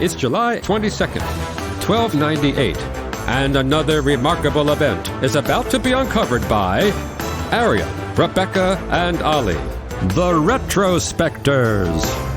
It's July 22nd, 1298, and another remarkable event is about to be uncovered by Arion, Rebecca, and Olly, the Retrospectors.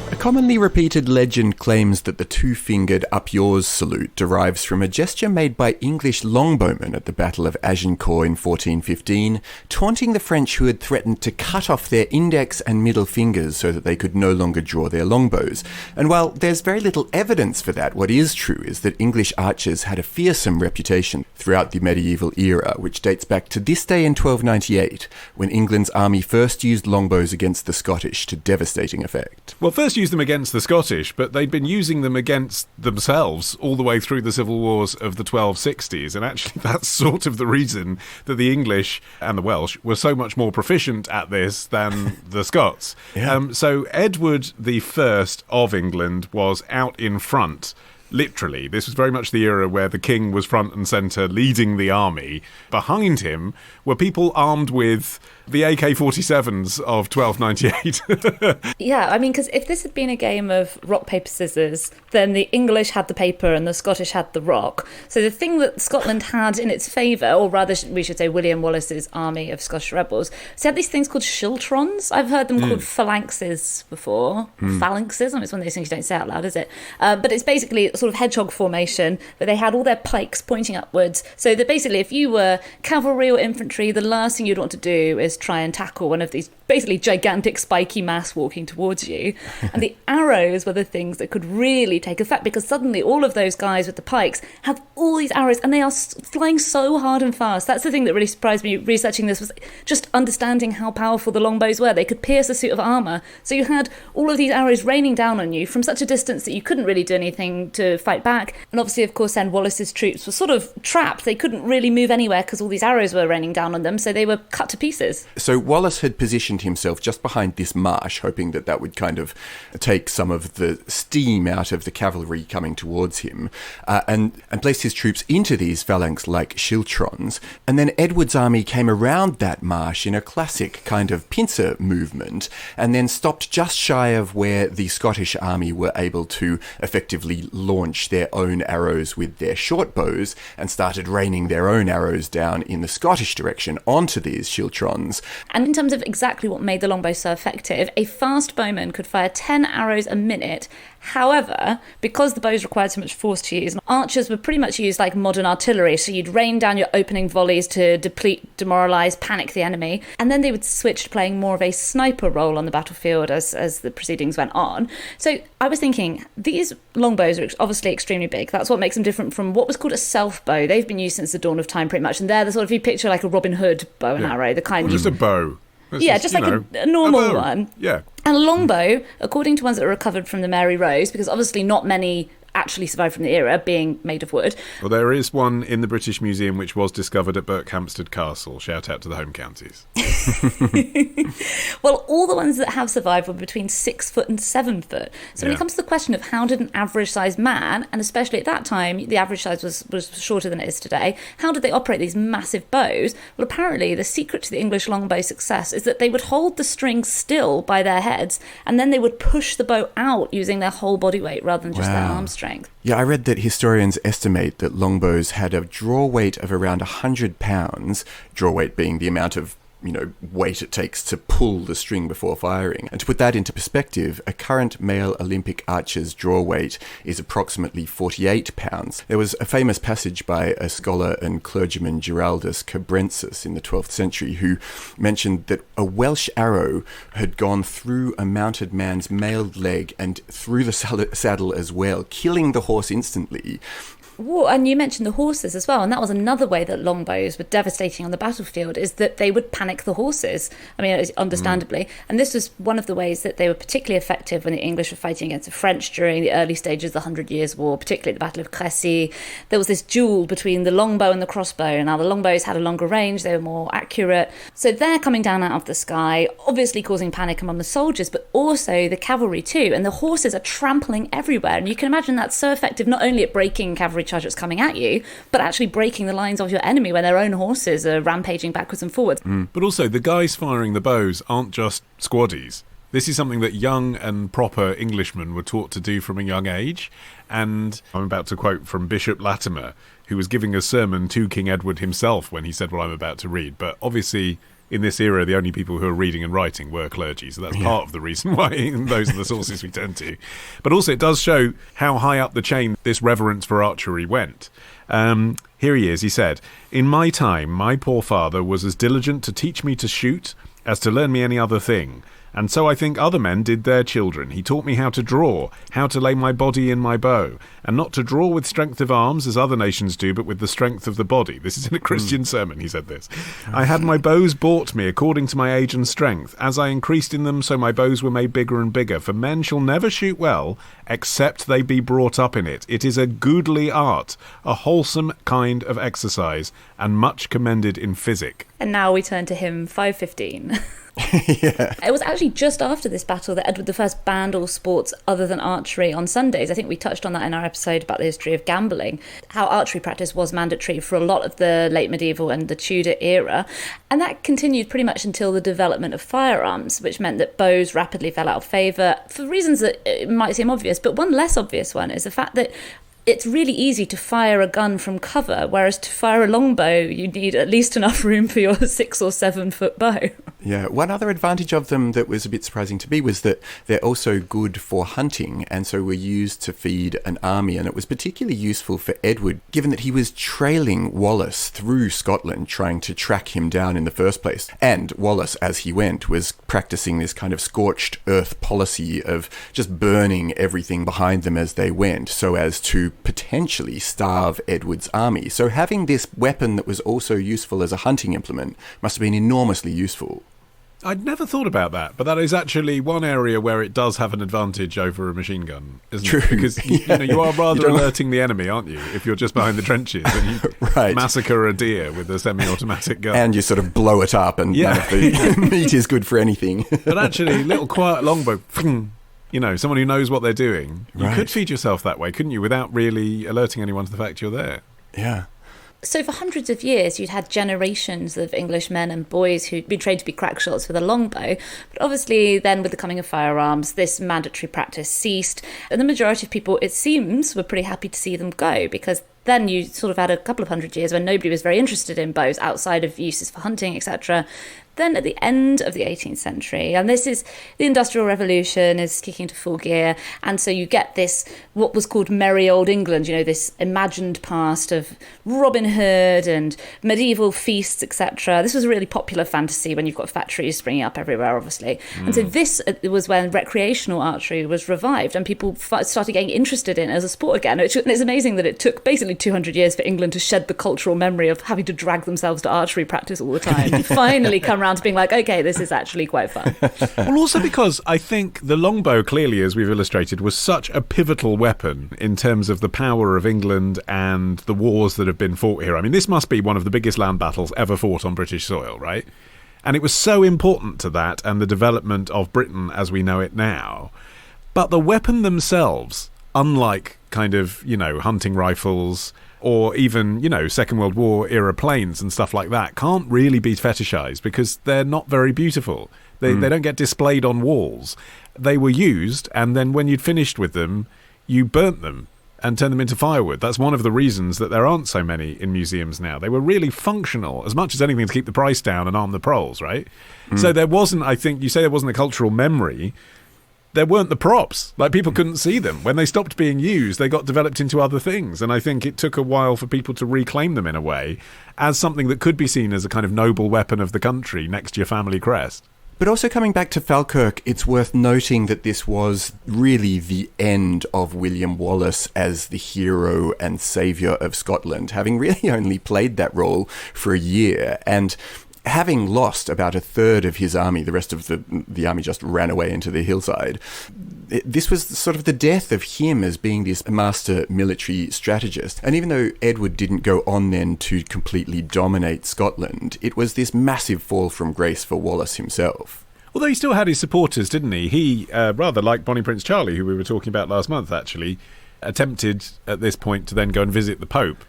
A commonly repeated legend claims that the two-fingered up-yours salute derives from a gesture made by English longbowmen at the Battle of Agincourt in 1415, taunting the French who had threatened to cut off their index and middle fingers so that they could no longer draw their longbows. And while there's very little evidence for that, what is true is that English archers had a fearsome reputation throughout the medieval era, which dates back to this day in 1298, when England's army first used longbows against the Scottish to devastating effect. Well, first used them against the Scottish, but they'd been using them against themselves all the way through the civil wars of the 1260s, and actually that's sort of the reason that the English and the Welsh were so much more proficient at this than the Scots. Yeah. So Edward the First of England was out in front. Literally, this was very much the era where the king was front and centre leading the army. Behind him were people armed with the AK-47s of 1298. Yeah, I mean, because if this had been a game of rock, paper, scissors, then the English had the paper and the Scottish had the rock. So the thing that Scotland had in its favour, or rather we should say William Wallace's army of Scottish rebels, so they had these things called schiltrons. I've heard them called phalanxes before. Phalanxes, I mean, it's one of those things you don't say out loud, is it? But it's basically sort of hedgehog formation, but they had all their pikes pointing upwards, so that basically if you were cavalry or infantry, the last thing you'd want to do is try and tackle one of these basically gigantic spiky mass walking towards you. And the arrows were the things that could really take effect, because suddenly all of those guys with the pikes have all these arrows and they are flying so hard and fast. That's the thing that really surprised me researching this, was just understanding how powerful the longbows were. They could pierce a suit of armour, so you had all of these arrows raining down on you from such a distance that you couldn't really do anything to fight back. And obviously, of course, then Wallace's troops were sort of trapped. They couldn't really move anywhere because all these arrows were raining down on them, so they were cut to pieces. So Wallace had positioned himself just behind this marsh, hoping that that would kind of take some of the steam out of the cavalry coming towards him, and placed his troops into these phalanx-like schiltrons. And then Edward's army came around that marsh in a classic kind of pincer movement, and then stopped just shy of where the Scottish army were able to effectively launch their own arrows with their short bows, and started raining their own arrows down in the Scottish direction onto these schiltrons. And in terms of exactly what made the longbow so effective, a fast bowman could fire 10 arrows a minute. However, because the bows required so much force to use, archers were pretty much used like modern artillery, so you'd rain down your opening volleys to deplete, demoralise, panic the enemy, and then they would switch to playing more of a sniper role on the battlefield as the proceedings went on. So I was thinking, these longbows are obviously extremely big. That's what makes them different from what was called a self-bow. They've been used since the dawn of time pretty much, and they're the sort of, if you picture like a Robin Hood bow and arrow, the kind just a bow. Just like a normal one. Yeah. And a longbow, according to ones that are recovered from the Mary Rose, because obviously not many actually survived from the era, being made of wood. Well, there is one in the British Museum which was discovered at Berkhamsted Castle. Shout out to the home counties. Well, all the ones that have survived were between 6 foot and 7 foot. So when it comes to the question of how did an average-sized man, and especially at that time, the average size was shorter than it is today, how did they operate these massive bows? Well, apparently the secret to the English longbow success is that they would hold the string still by their heads, and then they would push the bow out using their whole body weight rather than just their arm strength. Yeah, I read that historians estimate that longbows had a draw weight of around 100 pounds, draw weight being the amount of weight it takes to pull the string before firing. And to put that into perspective, a current male Olympic archer's draw weight is approximately 48 pounds. There was a famous passage by a scholar and clergyman, Giraldus Cambrensis, in the 12th century, who mentioned that a Welsh arrow had gone through a mounted man's mailed leg and through the saddle as well, killing the horse instantly. Ooh, and you mentioned the horses as well, and that was another way that longbows were devastating on the battlefield, is that they would panic the horses. I mean, understandably. And this was one of the ways that they were particularly effective when the English were fighting against the French during the early stages of the 100 Years' War, particularly the Battle of Crecy. There was this duel between the longbow and the crossbow. Now, the longbows had a longer range, they were more accurate. So they're coming down out of the sky, obviously causing panic among the soldiers, but also the cavalry too. And the horses are trampling everywhere. And you can imagine that's so effective, not only at breaking cavalry charges coming at you, but actually breaking the lines of your enemy when their own horses are rampaging backwards and forwards. But also, the guys firing the bows aren't just squaddies. This is something that young and proper Englishmen were taught to do from a young age. And I'm about to quote from Bishop Latimer, who was giving a sermon to King Edward himself when he said what I'm about to read. But obviously, in this era, the only people who are reading and writing were clergy. So that's part of the reason why those are the sources we turn to. But also, it does show how high up the chain this reverence for archery went. Here he is. He said, "In my time, my poor father was as diligent to teach me to shoot as to learn me any other thing. And so I think other men did their children. He taught me how to draw, how to lay my body in my bow, and not to draw with strength of arms as other nations do, but with the strength of the body." This is in a Christian sermon, he said this. "I had my bows bought me according to my age and strength. As I increased in them, so my bows were made bigger and bigger. For men shall never shoot well, except they be brought up in it. It is a goodly art, a wholesome kind of exercise, and much commended in physic." And now we turn to hymn 515. Yeah. It was actually just after this battle that Edward I banned all sports other than archery on Sundays. I think we touched on that in our episode about the history of gambling, how archery practice was mandatory for a lot of the late medieval and the Tudor era. And that continued pretty much until the development of firearms, which meant that bows rapidly fell out of favour for reasons that might seem obvious. But one less obvious one is the fact that it's really easy to fire a gun from cover, whereas to fire a longbow, you need at least enough room for your 6 or 7 foot bow. Yeah, one other advantage of them that was a bit surprising to me was that they're also good for hunting, and so were used to feed an army, and it was particularly useful for Edward, given that he was trailing Wallace through Scotland, trying to track him down in the first place. And Wallace, as he went, was practicing this kind of scorched earth policy of just burning everything behind them as they went, so as to potentially starve Edward's army. So having this weapon that was also useful as a hunting implement must have been enormously useful. I'd never thought about that, but that is actually one area where it does have an advantage over a machine gun, isn't True. it? Because you are rather alerting the enemy, aren't you? If you're just behind the trenches and you Right. massacre a deer with a semi-automatic gun. And you sort of blow it up, and none of the meat is good for anything. But actually, little quiet longbow, someone who knows what they're doing, you Right. could feed yourself that way, couldn't you, without really alerting anyone to the fact you're there? Yeah. So for hundreds of years, you'd had generations of English men and boys who'd been trained to be crack shots with a longbow. But obviously then with the coming of firearms, this mandatory practice ceased. And the majority of people, it seems, were pretty happy to see them go, because then you sort of had a couple of hundred years when nobody was very interested in bows outside of uses for hunting, etc. Then at the end of the 18th century, and this is the Industrial Revolution is kicking into full gear, and so you get this, what was called merry old England, this imagined past of Robin Hood and medieval feasts, etc. This was a really popular fantasy when you've got factories springing up everywhere, obviously. And so this was when recreational archery was revived, and people started getting interested in it as a sport again. And it's amazing that it took basically 200 years for England to shed the cultural memory of having to drag themselves to archery practice all the time. And finally come around to being like, okay, this is actually quite fun. Well, also because I think the longbow, clearly, as we've illustrated, was such a pivotal weapon in terms of the power of England and the wars that have been fought here. I mean, this must be one of the biggest land battles ever fought on British soil, right? And it was so important to that and the development of Britain as we know it now. But the weapon themselves, unlike kind of, hunting rifles or even, Second World War era planes and stuff like that, can't really be fetishized because they're not very beautiful. They don't get displayed on walls. They were used, and then when you'd finished with them, you burnt them and turned them into firewood. That's one of the reasons that there aren't so many in museums now. They were really functional, as much as anything, to keep the price down and arm the proles, right? So there wasn't, I think, you say there wasn't a cultural memory. There weren't the props. Like, people couldn't see them. When they stopped being used, they got developed into other things. And I think it took a while for people to reclaim them in a way as something that could be seen as a kind of noble weapon of the country next to your family crest. But also coming back to Falkirk, it's worth noting that this was really the end of William Wallace as the hero and saviour of Scotland, having really only played that role for a year. And having lost about a third of his army, the rest of the army just ran away into the hillside. This was sort of the death of him as being this master military strategist. And even though Edward didn't go on then to completely dominate Scotland, it was this massive fall from grace for Wallace himself. Although he still had his supporters, didn't he? He, rather like Bonnie Prince Charlie, who we were talking about last month, actually, attempted at this point to then go and visit the Pope.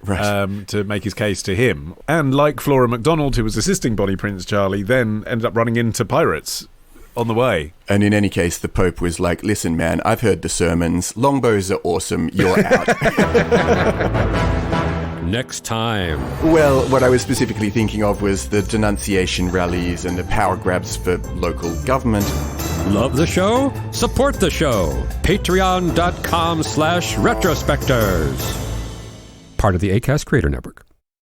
Right. To make his case to him. And like Flora MacDonald, who was assisting Bonnie Prince Charlie, then ended up running into pirates on the way. And in any case, the Pope was like, listen, man, I've heard the sermons. Longbows are awesome. You're out. Next time. Well, what I was specifically thinking of was the denunciation rallies and the power grabs for local government. Love the show? Support the show. Patreon.com/retrospectors. Part of the Acast Creator Network.